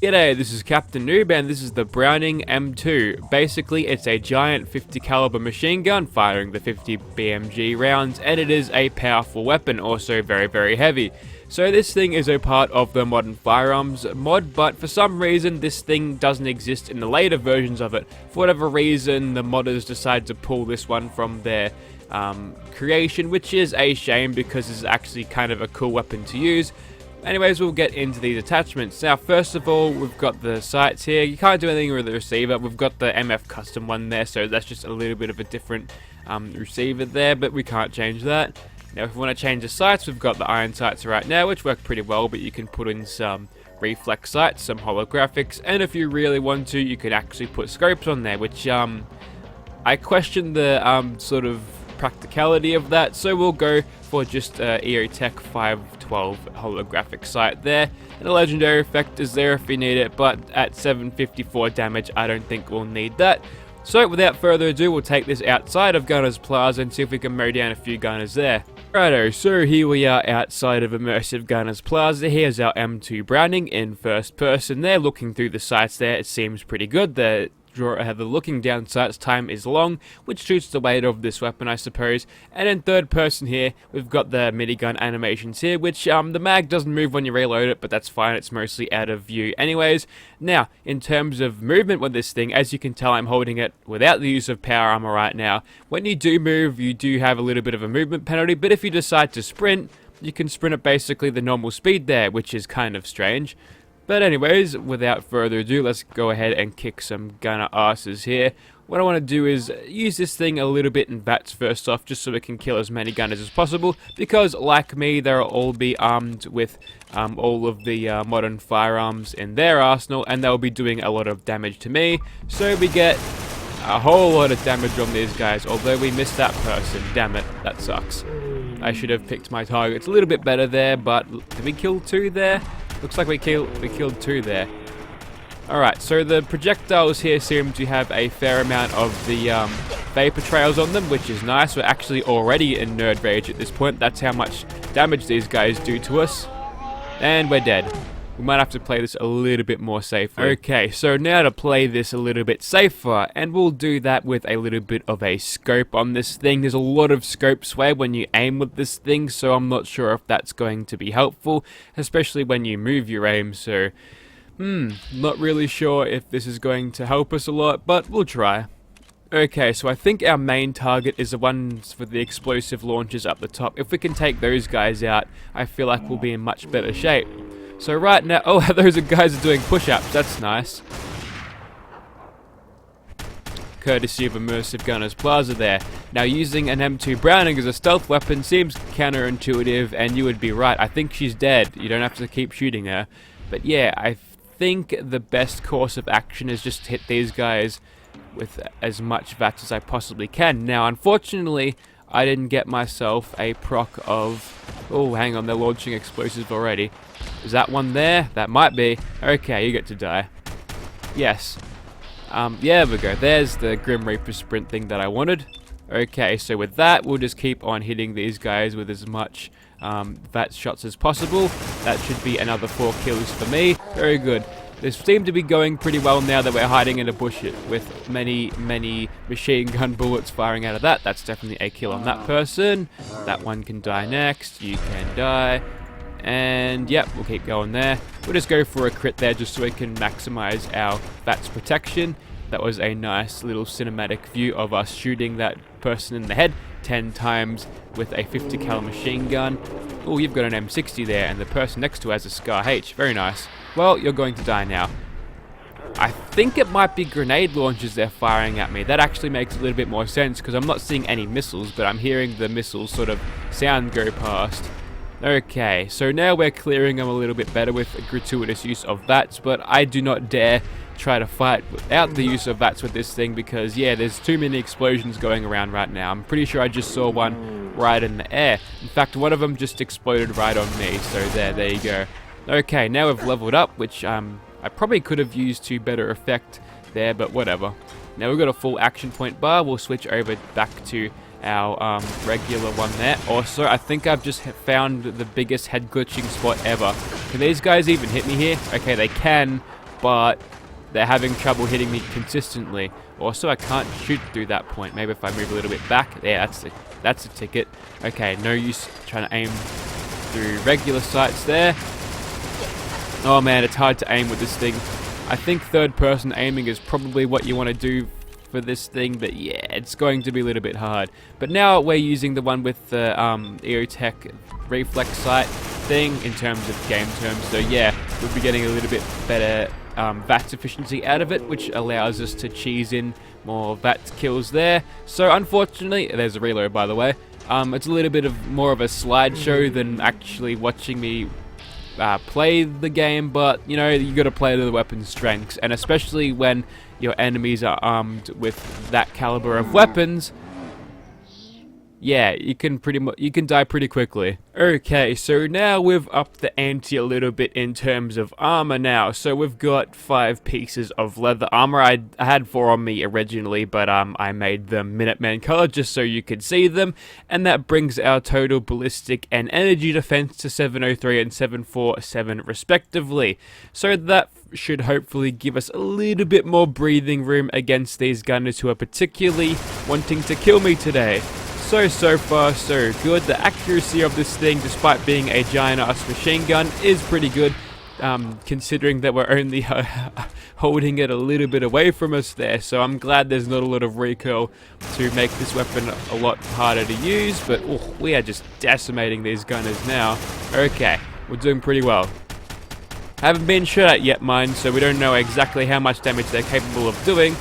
G'day, this is Captainoob and this is the Browning M2. Basically, it's a giant 50 caliber machine gun firing the 50 BMG rounds, and it is a powerful weapon, also very heavy. So this thing is a part of the modern Firearms mod, but for some reason this thing doesn't exist in the later versions of it. For whatever reason, the modders decided to pull this one from their creation, which is a shame because this is actually kind of a cool weapon to use. Anyways, we'll get into these attachments. Now, first of all, we've got the sights here. You can't do anything with the receiver. We've got the MF custom one there, so that's just a little bit of a different receiver there, but we can't change that. Now, if we want to change the sights, we've got the iron sights right now, which work pretty well, but you can put in some reflex sights, some holographics, and if you really want to, you can actually put scopes on there, which I question the sort of practicality of that, so we'll go for just EOTech 512 holographic sight there, and a legendary effect is there if you need it, but at 754 damage I don't think we'll need that. So without further ado, we'll take this outside of Gunners Plaza and see if we can mow down a few gunners there. Righto, so here we are outside of Immersive Gunners Plaza. Here's our M2 Browning in first person there. Looking through the sights there, it seems pretty good. The looking down sights time is long, which suits the weight of this weapon, I suppose. And in third person here, we've got the minigun animations here, which the mag doesn't move when you reload it, but that's fine, it's mostly out of view anyways. Now, in terms of movement with this thing, as you can tell, I'm holding it without the use of power armor right now. When you do move, you do have a little bit of a movement penalty, but if you decide to sprint, you can sprint at basically the normal speed there, which is kind of strange. But anyways, without further ado, let's go ahead and kick some gunner asses here. What I want to do is use this thing a little bit in VATS first off, just so we can kill as many gunners as possible, because like me, they'll all be armed with all of the modern firearms in their arsenal, and they'll be doing a lot of damage to me, so we get a whole lot of damage on these guys, although we missed that person. Damn it, that sucks. I should have picked my targets a little bit better there, but did we kill two there? Looks like we killed two there. Alright, so the projectiles here seem to have a fair amount of the vapor trails on them, which is nice. We're actually already in nerd rage at this point. That's how much damage these guys do to us. And we're dead. We might have to play this a little bit more safely. Okay, so now to play this a little bit safer, and we'll do that with a little bit of a scope on this thing. There's a lot of scope sway when you aim with this thing, so I'm not sure if that's going to be helpful, especially when you move your aim, so not really sure if this is going to help us a lot, but we'll try. Okay, so I think our main target is the ones for the explosive launchers up the top. If we can take those guys out, I feel like we'll be in much better shape. So right now, oh, those guys are doing push-ups, that's nice. Courtesy of Immersive Gunners Plaza there. Now using an M2 Browning as a stealth weapon seems counterintuitive, and you would be right, I think she's dead. You don't have to keep shooting her. But yeah, I think the best course of action is just to hit these guys with as much VATS as I possibly can. Now unfortunately, I didn't get myself a proc of... Oh, hang on, they're launching explosives already. Is that one there? That might be. Okay, you get to die. Yes. Yeah, there we go. There's the Grim Reaper sprint thing that I wanted. Okay, so with that, we'll just keep on hitting these guys with as much VATS shots as possible. That should be another 4 kills for me. Very good. This seems to be going pretty well now that we're hiding in a bush with many machine gun bullets firing out of that. That's definitely a kill on that person. That one can die next. You can die. And yep, we'll keep going there. We'll just go for a crit there just so we can maximize our VATS protection. That was a nice little cinematic view of us shooting that person in the head 10 times with a 50 cal machine gun. Oh, you've got an M60 there, and the person next to has a Scar H. Very nice. Well, you're going to die now. I think it might be grenade launchers they're firing at me. That actually makes a little bit more sense because I'm not seeing any missiles, but I'm hearing the missiles sort of sound go past. Okay, so now we're clearing them a little bit better with a gratuitous use of VATS, but I do not dare try to fight without the use of VATS with this thing because, yeah, there's too many explosions going around right now. I'm pretty sure I just saw one right in the air. In fact, one of them just exploded right on me, so there you go. Okay, now we've leveled up, which I probably could have used to better effect there, but whatever. Now we've got a full action point bar. We'll switch over back to our regular one there. Also, I think I've just found the biggest head glitching spot ever. Can these guys even hit me here? Okay, they can, but they're having trouble hitting me consistently. Also, I can't shoot through that point. Maybe if I move a little bit back. Yeah, that's a ticket. Okay, no use trying to aim through regular sights there. Oh man, it's hard to aim with this thing. I think third person aiming is probably what you want to do for this thing, but yeah, it's going to be a little bit hard. But now we're using the one with the EOTech reflex sight thing in terms of game terms, so yeah, we'll be getting a little bit better VATS efficiency out of it, which allows us to cheese in more VATS kills there. So unfortunately, there's a reload by the way, it's a little bit of more of a slideshow than actually watching me play the game, but you know, you got to play to the weapon's strengths, and especially when your enemies are armed with that caliber of weapons, yeah, you can die pretty quickly. Okay, so now we've upped the ante a little bit in terms of armor now. So we've got 5 pieces of leather armor. I had 4 on me originally, but I made them Minuteman color just so you could see them, and that brings our total ballistic and energy defense to 703 and 747 respectively. So that should hopefully give us a little bit more breathing room against these gunners who are particularly wanting to kill me today. So far so good. The accuracy of this thing, despite being a giant ass machine gun, is pretty good, considering that we're only holding it a little bit away from us there. So I'm glad there's not a lot of recoil to make this weapon a lot harder to use, but we are just decimating these gunners now. Okay, we're doing pretty well. Haven't been shot at yet, mind, so we don't know exactly how much damage they're capable of doing.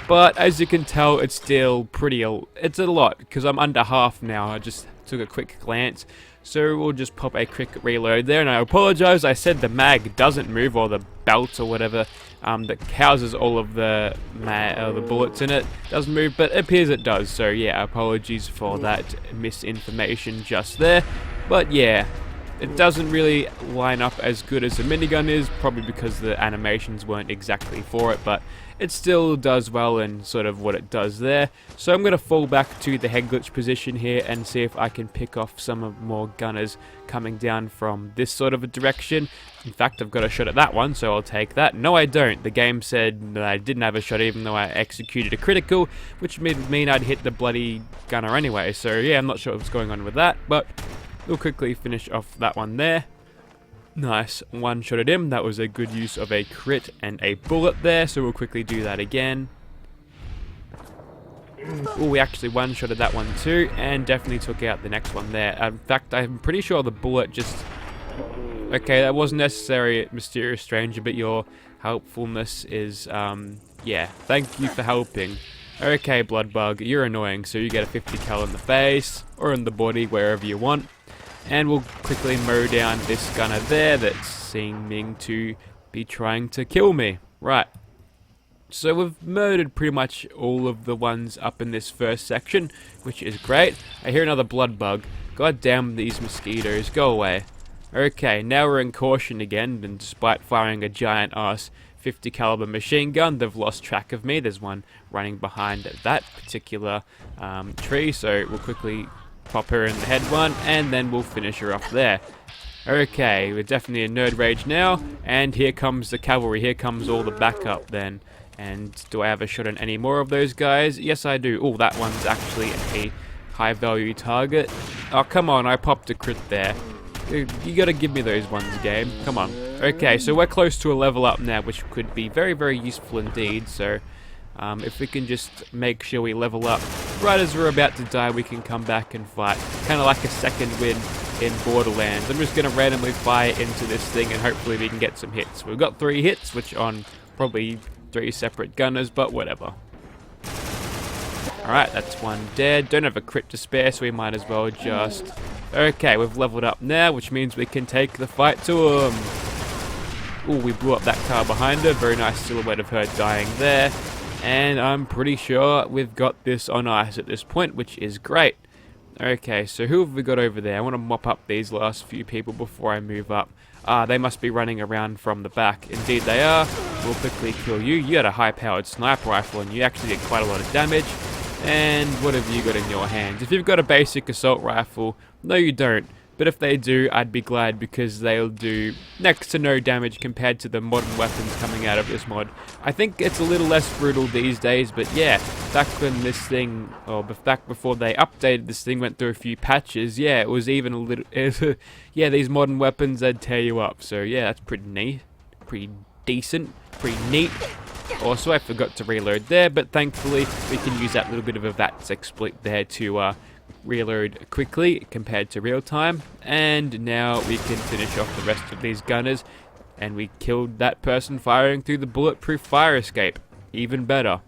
But as you can tell, it's still it's a lot, because I'm under half now. I just took a quick glance. So we'll just pop a quick reload there. And I apologize, I said the mag doesn't move, or the belt or whatever that houses all of the bullets in it doesn't move, but it appears it does. So yeah, apologies for that misinformation just there. But yeah, it doesn't really line up as good as the minigun is, probably because the animations weren't exactly for it, but it still does well in sort of what it does there. So I'm going to fall back to the head glitch position here and see if I can pick off some more gunners coming down from this sort of a direction. In fact, I've got a shot at that one, so I'll take that. No, I don't. The game said that I didn't have a shot even though I executed a critical, which would mean I'd hit the bloody gunner anyway. So yeah, I'm not sure what's going on with that, but we'll quickly finish off that one there. Nice, one shot at him. That was a good use of a crit and a bullet there, so we'll quickly do that again. Oh, we actually one shot at that one too, and definitely took out the next one there. In fact, I'm pretty sure the bullet just... Okay, that wasn't necessary, Mysterious Stranger, but your helpfulness is, yeah, thank you for helping. Okay, Bloodbug, you're annoying, so you get a 50 cal in the face, or in the body, wherever you want. And we'll quickly mow down this gunner there that's seeming to be trying to kill me. Right. So we've murdered pretty much all of the ones up in this first section, which is great. I hear another blood bug. God damn these mosquitoes, go away. Okay, now we're in caution again, and despite firing a giant ass 50 caliber machine gun, they've lost track of me. There's one running behind that particular tree, so we'll quickly pop her in the head one, and then we'll finish her off there. Okay, we're definitely in nerd rage now, and here comes the cavalry, here comes all the backup then. And do I have a shot on any more of those guys? Yes, I do. Oh, that one's actually a high value target. Oh, come on, I popped a crit there. You gotta give me those ones, game. Come on. Okay, so we're close to a level up now, which could be very, very useful indeed, so... if we can just make sure we level up right as we're about to die, we can come back and fight. Kind of like a second win in Borderlands. I'm just going to randomly fire into this thing and hopefully we can get some hits. We've got 3 hits, which on probably 3 separate gunners, but whatever. Alright, that's one dead. Don't have a crit to spare, so we might as well just... Okay, we've leveled up now, which means we can take the fight to him. Ooh, we blew up that car behind her. Very nice silhouette of her dying there. And I'm pretty sure we've got this on ice at this point, which is great. Okay, so who have we got over there? I want to mop up these last few people before I move up. They must be running around from the back. Indeed they are. We'll quickly kill you. You had a high-powered sniper rifle and you actually did quite a lot of damage. And what have you got in your hands? If you've got a basic assault rifle, no you don't. but if they do, I'd be glad, because they'll do next to no damage compared to the modern weapons coming out of this mod. I think it's a little less brutal these days, but yeah, back when this thing, or back before they updated this thing, went through a few patches, yeah, it was even a little, yeah, these modern weapons, they'd tear you up. So yeah, that's pretty neat, pretty decent, pretty neat. Also, I forgot to reload there, but thankfully we can use that little bit of a VATS exploit there to reload quickly compared to real time. And now we can finish off the rest of these gunners, and we killed that person firing through the bulletproof fire escape. Even better.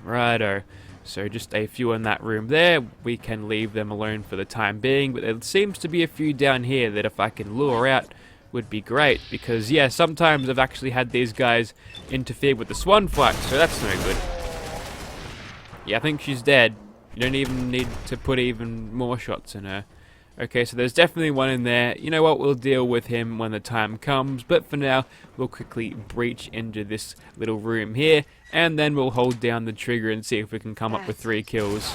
Righto. So just a few in that room there. We can leave them alone for the time being, but there seems to be a few down here that if I can lure out would be great, because yeah, sometimes I've actually had these guys interfere with the swan fight, so that's no good. Yeah, I think she's dead. You don't even need to put even more shots in her. Okay, so there's definitely one in there. You know what, we'll deal with him when the time comes, but for now, we'll quickly breach into this little room here, and then we'll hold down the trigger and see if we can come up with 3 kills.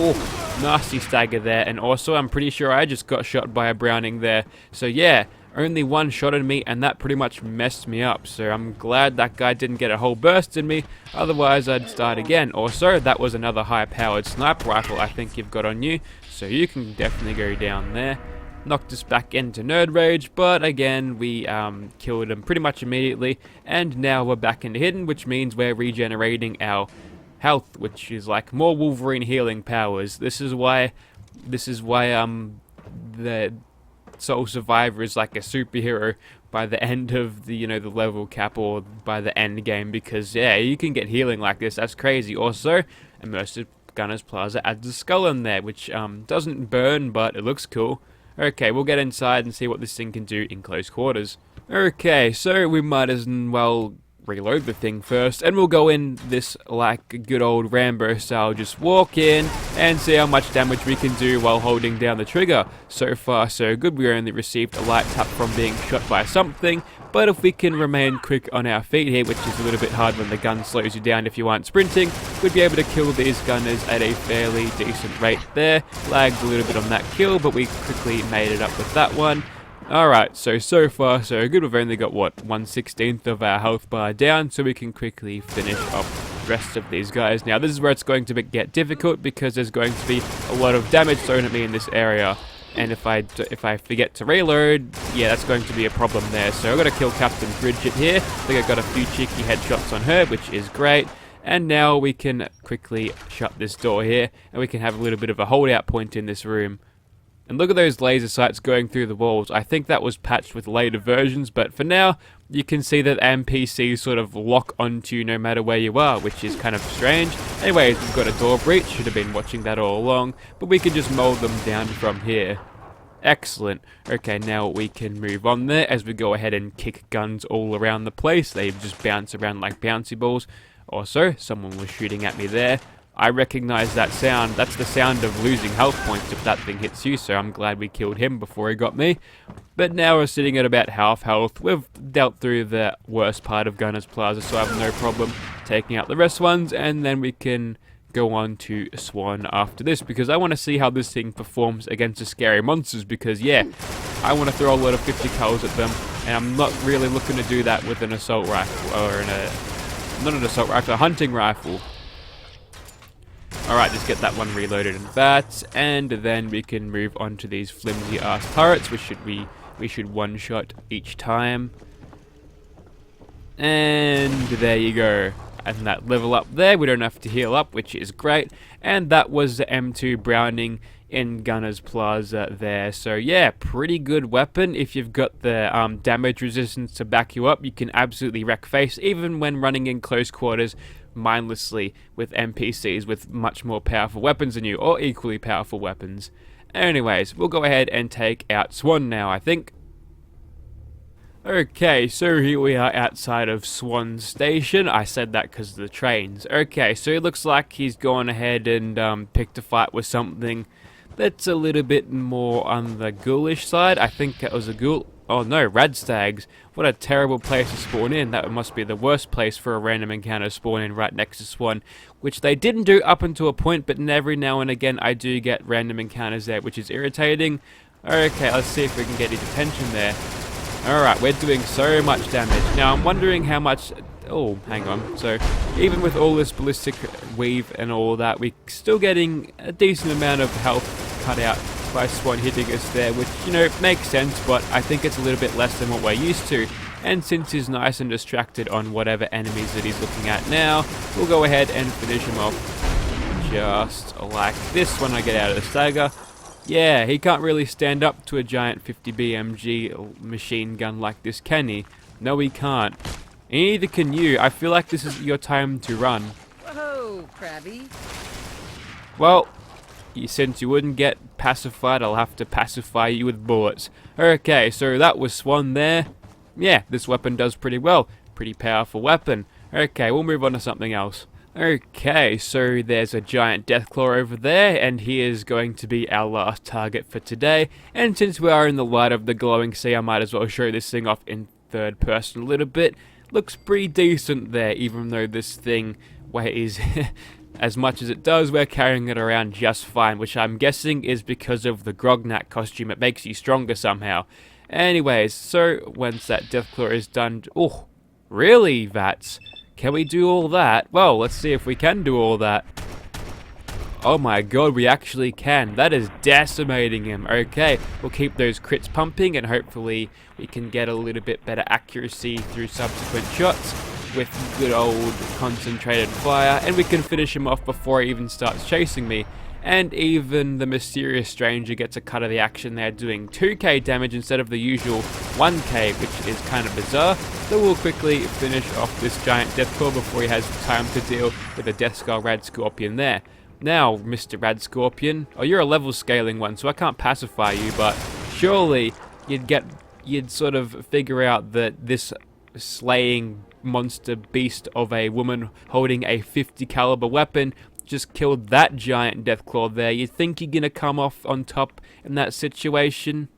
Oh, nasty stagger there, and also I'm pretty sure I just got shot by a Browning there. So yeah, only one shot at me, and that pretty much messed me up. So I'm glad that guy didn't get a whole burst in me, otherwise I'd start again. Also, that was another high-powered sniper rifle I think you've got on you, so you can definitely go down there. Knocked us back into Nerd Rage, but again, we killed him pretty much immediately, and now we're back into Hidden, which means we're regenerating our health, which is like more Wolverine healing powers. This is why the Soul Survivor is like a superhero by the end of the, you know, the level cap, or by the end game, because yeah, you can get healing like this. That's crazy. Also, Immersive Gunners Plaza adds a skull in there, which doesn't burn, but it looks cool. Okay, we'll get inside and see what this thing can do in close quarters. Okay, so we might as well reload the thing first, and we'll go in this like good old Rambo style, just walk in and see how much damage we can do while holding down the trigger. So far so good. We only received a light tap from being shot by something, but if we can remain quick on our feet here, which is a little bit hard when the gun slows you down if you aren't sprinting, we'd be able to kill these gunners at a fairly decent rate there. Lagged a little bit on that kill, but we quickly made it up with that one. Alright, so far so good. We've only got, what, 1/16 of our health bar down, so we can quickly finish off the rest of these guys. Now, this is where it's going to get difficult, because there's going to be a lot of damage thrown at me in this area. And if I forget to reload, yeah, that's going to be a problem there. So I've got to kill Captain Bridget here. I think I got a few cheeky headshots on her, which is great. And now we can quickly shut this door here, and we can have a little bit of a holdout point in this room. And look at those laser sights going through the walls. I think that was patched with later versions, but for now, you can see that NPCs sort of lock onto you no matter where you are, which is kind of strange. Anyways, we've got a door breach. Should have been watching that all along, but we can just mold them down from here. Excellent. Okay, now we can move on there as we go ahead and kick guns all around the place. They just bounce around like bouncy balls. Also, someone was shooting at me there. I recognize that sound. That's the sound of losing health points if that thing hits you, so I'm glad we killed him before he got me. But now we're sitting at about half health. We've dealt through the worst part of Gunners Plaza, so I have no problem taking out the rest ones, and then we can go on to Swan after this, because I want to see how this thing performs against the scary monsters, because yeah, I want to throw a lot of 50 cals at them, and I'm not really looking to do that with an assault rifle, or not an assault rifle, a hunting rifle. Alright, let's get that one reloaded in VATS, and then we can move on to these flimsy ass turrets, which we should one-shot each time. And there you go. And that level up there, we don't have to heal up, which is great. And that was the M2 Browning in Gunners Plaza there. So yeah, pretty good weapon. If you've got the damage resistance to back you up, you can absolutely wreck face, even when running in close quarters mindlessly with NPCs with much more powerful weapons than you, or equally powerful weapons. Anyways, we'll go ahead and take out Swan now, I think. Okay, so here we are outside of Swan Station. I said that because of the trains. Okay, so it looks like he's gone ahead and picked a fight with something that's a little bit more on the ghoulish side. I think that was a ghoul. Oh no, radstags. What a terrible place to spawn in. That must be the worst place for a random encounter to spawn in, right next to spawn. Which they didn't do up until a point, but every now and again I do get random encounters there, which is irritating. Okay, let's see if we can get his attention there. Alright, we're doing so much damage. Now I'm wondering how much... Oh, hang on. So, even with all this ballistic weave and all that, we're still getting a decent amount of health cut out by Swan hitting us there, which, you know, makes sense, but I think it's a little bit less than what we're used to. And since he's nice and distracted on whatever enemies that he's looking at now, we'll go ahead and finish him off just like this when I get out of the stagger. Yeah, he can't really stand up to a giant 50 BMG machine gun like this, can he? No, he can't. And neither can you. I feel like this is your time to run. Whoa, Krabby. Well, since you wouldn't get pacified, I'll have to pacify you with bullets. Okay, so that was Swan there. Yeah, this weapon does pretty well. Pretty powerful weapon. Okay, we'll move on to something else. Okay, so there's a giant Deathclaw over there, and he is going to be our last target for today. And since we are in the light of the glowing sea, I might as well show this thing off in third person a little bit. Looks pretty decent there, even though this thing weighs as much as it does. We're carrying it around just fine, which I'm guessing is because of the Grognak costume. It makes you stronger somehow. Anyways, so once that Deathclaw is done... Oh, really, Vats? Can we do all that? Well, let's see if we can do all that. Oh my god, we actually can. That is decimating him. Okay, we'll keep those crits pumping and hopefully we can get a little bit better accuracy through subsequent shots with good old concentrated fire, and we can finish him off before he even starts chasing me. And even the mysterious stranger gets a cut of the action there, doing 2k damage instead of the usual 1k, which is kind of bizarre. So we'll quickly finish off this giant Deathclaw before he has time to deal with a Death Skull Rad Scorpion there. Now, Mr. Rad Scorpion, oh, you're a level scaling one, so I can't pacify you, but surely you'd sort of figure out that this slaying monster beast of a woman holding a 50 caliber weapon just killed that giant Deathclaw there. You think you're gonna come off on top in that situation?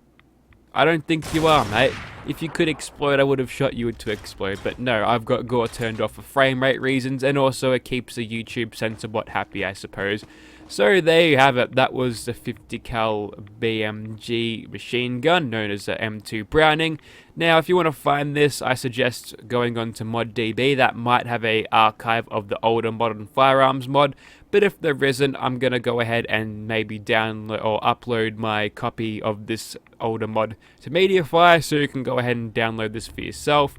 I don't think you are, mate. If you could explode, I would have shot you to explode, but no, I've got gore turned off for frame rate reasons, and also it keeps the YouTube censorbot happy, I suppose. So there you have it. That was the 50 cal BMG machine gun known as the M2 Browning. Now, if you want to find this, I suggest going on to ModDB. That might have a archive of the older modern firearms mod, but if there isn't, I'm going to go ahead and maybe download or upload my copy of this older mod to Mediafire, so you can go ahead and download this for yourself.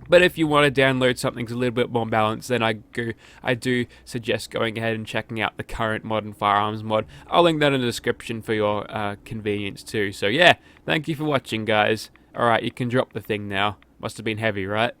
But if you want to download something that's a little bit more balanced, then I do suggest going ahead and checking out the current modern firearms mod. I'll link that in the description for your convenience too. So yeah, thank you for watching, guys. Alright, you can drop the thing now. Must have been heavy, right?